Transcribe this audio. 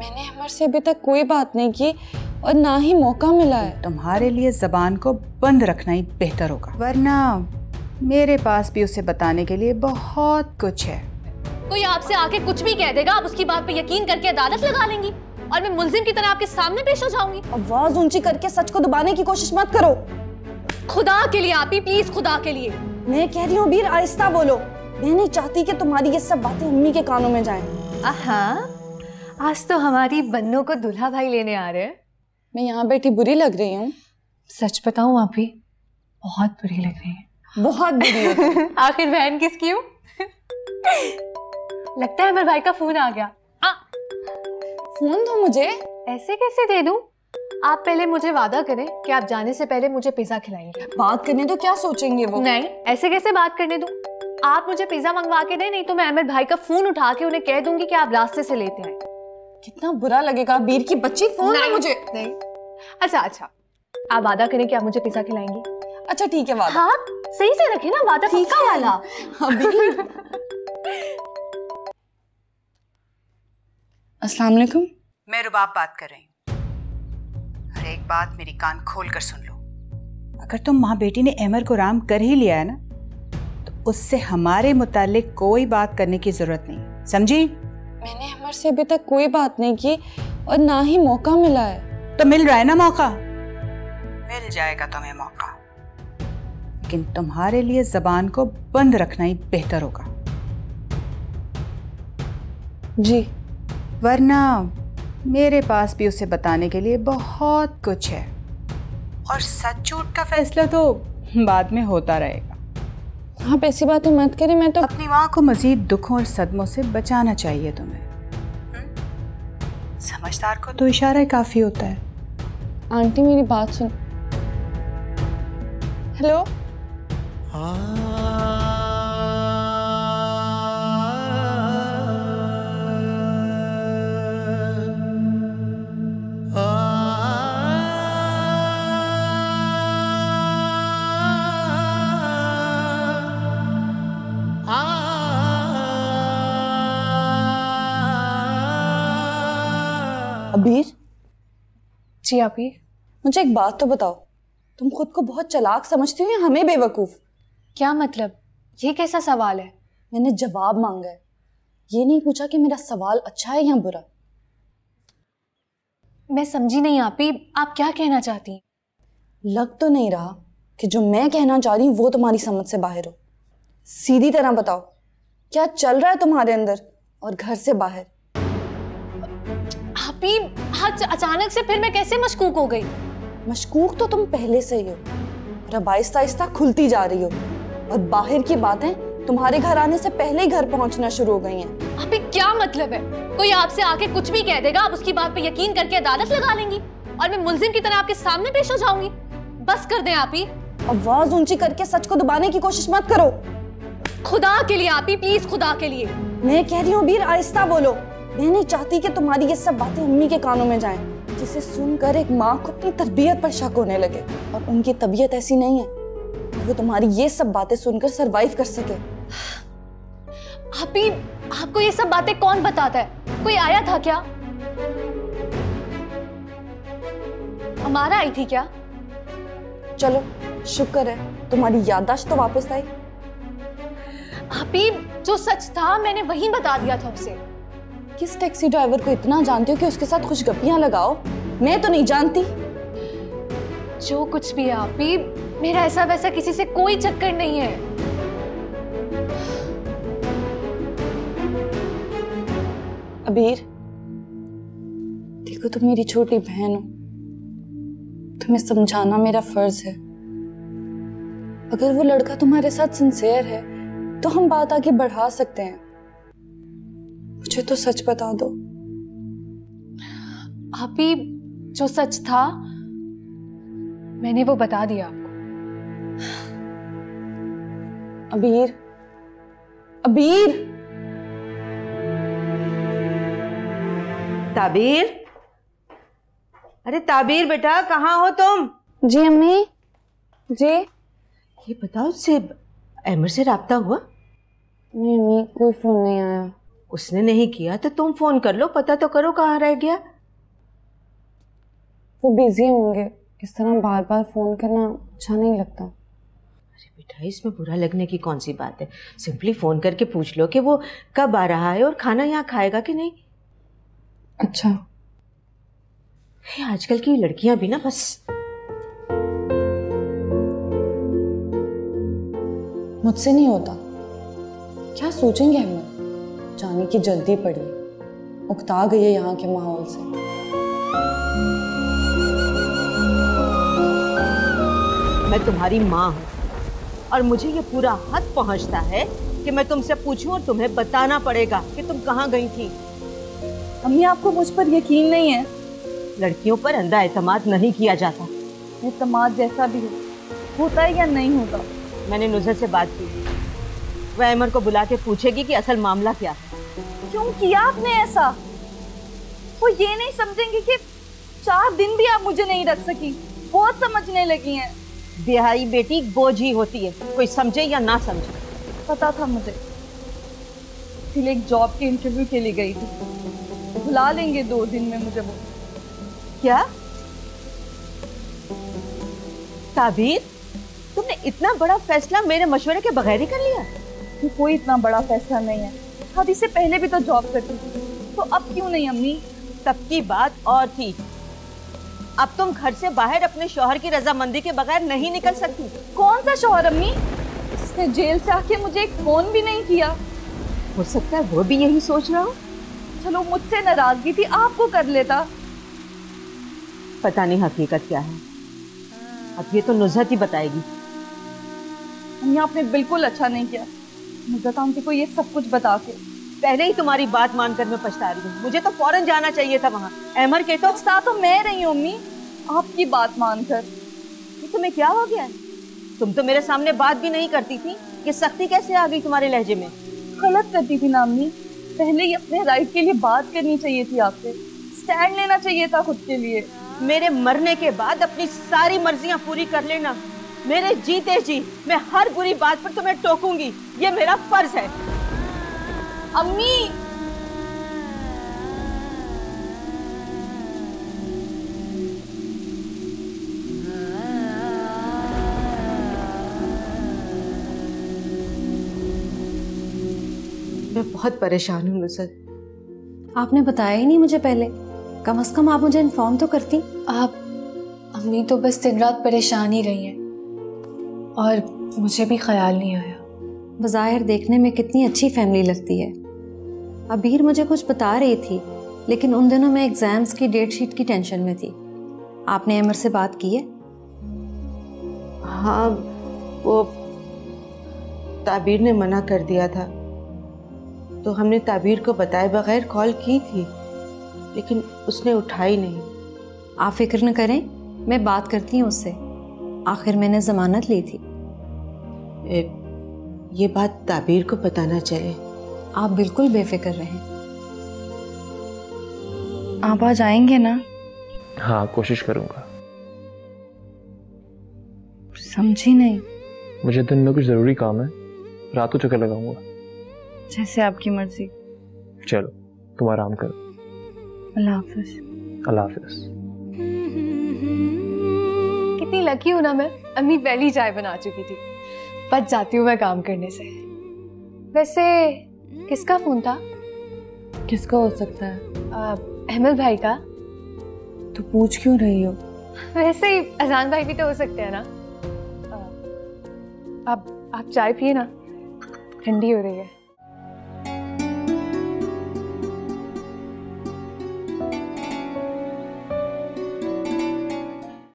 मैंने अमर से अभी तक कोई बात नहीं की और ना ही मौका मिला है। तुम्हारे लिए जबान को बंद रखना ही बेहतर होगा, वरना मेरे पास भी उसे बताने के लिए बहुत कुछ है। कोई आपसे आके कुछ भी कह देगा, आप उसकी बात पे यकीन करके अदालत लगा लेंगी और मैं मुल्जिम की तरह आपके सामने पेश हो जाऊंगी। आवाज ऊंची करके सच को दबाने की कोशिश मत करो। खुदा के लिए आप ही, प्लीज खुदा के लिए। मैं कह रही हूँ बीर, आहिस्ता बोलो। मैं नहीं चाहती कि तुम्हारी ये सब बातें अम्मी के कानों में जाएं। हाँ, आज तो हमारी बन्नों को दूल्हा भाई लेने आ रहे हैं। मैं यहाँ बैठी बुरी लग रही हूँ? सच बताऊं आप ही, बहुत बुरी लग रही है। बहुत बुरी है। आखिर बहन किसकी हूँ? लगता है मेरे भाई का फोन आ गया। फोन दो मुझे। ऐसे कैसे दे दूं? आप पहले मुझे वादा करें कि आप जाने से पहले मुझे पिज्जा खिलाएंगे। बात करने तो क्या सोचेंगे वो? नहीं, ऐसे कैसे बात करने दूं? आप मुझे पिज्जा मंगवा के दें, नहीं तो मैं अहमद भाई का फोन उठा के उन्हें कह दूंगी कि आप रास्ते से लेते आए। कितना बुरा लगेगा। बीर की बच्ची फोन दे मुझे। नहीं। अच्छा, आप वादा करें कि आप मुझे पिज्जा खिलाएंगे। अच्छा ठीक है, वादा। हाँ, सही से रखे ना वादा, पक्का वाला। अस्सलाम वालेकुम। मैं रुबाब बात कर रही हूँ। और एक बात मेरी कान खोल कर सुन लो, अगर तुम माँ बेटी ने अमर को राम कर ही लिया है ना, तो उससे हमारे मुतालिक कोई बात करने की जरूरत नहीं, समझी? मैंने अमर से अभी तक कोई बात नहीं की और ना ही मौका मिला है। तो मिल रहा है ना मौका, मिल जाएगा तुम्हें मौका, लेकिन तुम्हारे लिए जबान को बंद रखना ही बेहतर होगा। जी। वरना मेरे पास भी उसे बताने के लिए बहुत कुछ है, और सच झूठ का फैसला तो बाद में होता रहेगा। आप ऐसी बातें मत करें। मैं तो अपनी माँ को मजीद दुखों और सदमों से बचाना चाहिए तुम्हें। समझदार को तो इशारा ही काफी होता है। आंटी मेरी बात सुन। हेलो। अबीर। जी आप ही। मुझे एक बात तो बताओ, तुम खुद को बहुत चालाक समझती हो या हमें बेवकूफ? क्या मतलब? ये कैसा सवाल है? मैंने जवाब मांगा है, ये नहीं पूछा कि मेरा सवाल अच्छा है या बुरा। मैं समझी नहीं आप ही, आप क्या कहना चाहती हैं? लग तो नहीं रहा कि जो मैं कहना चाह रही हूँ वो तुम्हारी समझ से बाहर हो। सीधी तरह बताओ, क्या चल रहा है तुम्हारे अंदर और घर से बाहर? आप ही, आज अचानक से फिर मैं कैसे मशकूक हो गई? मशकूक तो तुम पहले से ही हो, और अब आहिस्ता आहिस्ता खुलती जा रही हो, और बाहर की बातें तुम्हारे घर आने से पहले ही घर पहुंचना शुरू हो गई हैं। आप ही क्या मतलब है? कोई आपसे आके कुछ भी कह देगा, आप उसकी बात पे यकीन करके अदालत लगा लेंगी और मैं मुल्जिम की तरह आपके सामने पेश हो जाऊंगी। बस कर दें आप ही। आवाज ऊंची करके सच को दबाने की कोशिश मत करो। खुदा के लिए आप ही, प्लीज खुदा के लिए। मैं कह रही हूँ बीर, आहिस्ता बोलो। मैं नहीं चाहती कि तुम्हारी ये सब बातें अम्मी के कानों में जाएं, जिसे सुनकर एक माँ को अपनी तरबियत पर शक होने लगे, और उनकी तबीयत ऐसी नहीं है कि वो तुम्हारी ये सब बातें सुनकर सरवाइव कर सके। आप ही, आपको ये सब बातें कौन बताता है? कोई आया था क्या? हमारा आई थी क्या? चलो शुक्र है तुम्हारी याददाश्त तो वापस आई। आप ही, जो सच था मैंने वही बता दिया था उसे। किस टैक्सी ड्राइवर को इतना जानती हो कि उसके साथ खुशगपियां लगाओ? मैं तो नहीं जानती। जो कुछ भी है आप ही, मेरा ऐसा वैसा किसी से कोई चक्कर नहीं है। अबीर देखो, तुम मेरी छोटी बहन हो, तुम्हें समझाना मेरा फर्ज है। अगर वो लड़का तुम्हारे साथ सिंसियर है तो हम बात आगे बढ़ा सकते हैं। मुझे तो सच बता दो। आप ही, जो सच था मैंने वो बता दिया आपको। अबीर, अबीर। ताबीर, अरे ताबीर बेटा, कहाँ हो तुम? जी अम्मी। जी। ये बताओ, से अमर से राब्ता हुआ? नहीं अम्मी, कोई फोन नहीं आया। उसने नहीं किया तो तुम फोन कर लो, पता तो करो कहाँ रह गया। वो बिजी होंगे, इस तरह बार बार फोन करना अच्छा नहीं लगता। अरे बेटा, इसमें बुरा लगने की कौन सी बात है। सिंपली फोन करके पूछ लो कि वो कब आ रहा है और खाना यहाँ खाएगा कि नहीं। अच्छा। आजकल की लड़कियां भी ना बस। मुझसे नहीं होता। क्या सोचेंगे अहमद? जाने की जल्दी पड़ी, उकता गई है यहाँ के माहौल से। मैं तुम्हारी माँ हूँ और मुझे ये पूरा हद पहुँचता है कि मैं तुमसे पूछूं और तुम्हें बताना पड़ेगा कि तुम कहाँ गई थी। अम्मी, आपको मुझ पर यकीन नहीं है? लड़कियों पर अंधा एतमाद नहीं किया जाता। एतमाद जैसा भी होता है या नहीं होता। मैंने नुज़हत से बात की, वह अमर को बुला के पूछेगी कि असल मामला क्या है। क्यों किया आपने ऐसा? वो ये नहीं समझेंगे कि 4 दिन भी आप मुझे नहीं रख सकी? बहुत समझने लगी हैं। बिहाई बेटी बोझ ही होती है, कोई समझे या ना समझे। पता था मुझे, इसीलिए एक जॉब के इंटरव्यू के लिए गई थी। बुला लेंगे 2 दिन में मुझे वो। क्या ताबीर, तुमने इतना बड़ा फैसला मेरे मशवरे के बगैर ही कर लिया? ये कोई इतना बड़ा फैसला नहीं है। अब इससे पहले भी तो जॉब करती थी, तो अब क्यों नहीं अम्मी? तब की बात और थी। अब तुम घर से बाहर अपने शौहर की रजामंदी के बगैर नहीं निकल सकती। कौन सा शौहर अम्मी? जिसने जेल से आके मुझे एक फोन भी नहीं किया। हो सकता है वो भी यही सोच रहा हो। चलो, मुझसे नाराजगी थी, आपको कर लेता। पता नहीं हकीकत क्या है, अब ये तो नुज़हत ही बताएगी। अम्मी, आपने बिल्कुल अच्छा नहीं किया नुज़हत आंटी को ये सब कुछ बता के। पहले ही तुम्हारी बात मानकर मैं पछता रही हूँ। मुझे तो फौरन जाना चाहिए था वहाँ। अमर के तो पछता तो मैं रही हूँ अम्मी, आपकी बात मानकर। ये तुम्हें क्या हो गया? तुम तो मेरे सामने बात भी नहीं करती थी, ये सख्ती कैसे आ गई तुम्हारे लहजे में? गलत करती थी ना अम्मी, पहले ही अपने राइट के लिए बात करनी चाहिए थी आपसे, स्टैंड लेना चाहिए था खुद के लिए। मेरे मरने के बाद अपनी सारी मर्जियां पूरी कर लेना। मेरे जीते जी मैं हर बुरी बात पर तुम्हें टोकूंगी, ये मेरा फर्ज है। अम्मी, मैं बहुत परेशान हूँ नुसरत। आपने बताया ही नहीं मुझे पहले, कम से कम आप मुझे इन्फॉर्म तो करती। आप अम्मी तो बस दिन रात परेशान ही रही हैं और मुझे भी ख्याल नहीं आया। बज़ाहिर देखने में कितनी अच्छी फैमिली लगती है। अबीर मुझे कुछ बता रही थी, लेकिन उन दिनों मैं एग्ज़ाम्स की डेट शीट की टेंशन में थी। आपने अमर से बात की है? हाँ, वो ताबीर ने मना कर दिया था, तो हमने ताबीर को बताए बगैर कॉल की थी, लेकिन उसने उठाई नहीं। आप फिक्र न करें, मैं बात करती हूँ उससे। आखिर मैंने ज़मानत ली थी। ये बात ताबीर को पता ना चले। आप बिल्कुल बेफिक्र रहें। आप आज आएंगे ना? हाँ, कोशिश करूँगा। समझी नहीं। मुझे दिन में कुछ ज़रूरी काम है, रात को चक्कर लगाऊंगा। जैसे आपकी मर्जी। चलो, तुम आराम करो। अल्लाह हाफिज। अल्लाह हाफिज। कितनी लकी हूं ना मैं, अम्मी पहली चाय बना चुकी थी। बच जाती हूँ मैं काम करने से। वैसे किसका फोन था? किसका हो सकता है? अहमद भाई का। तो पूछ क्यों रही हो? वैसे ही अजान भाई भी तो हो सकते हैं ना। अब आप चाय पिए ना, ठंडी हो रही है।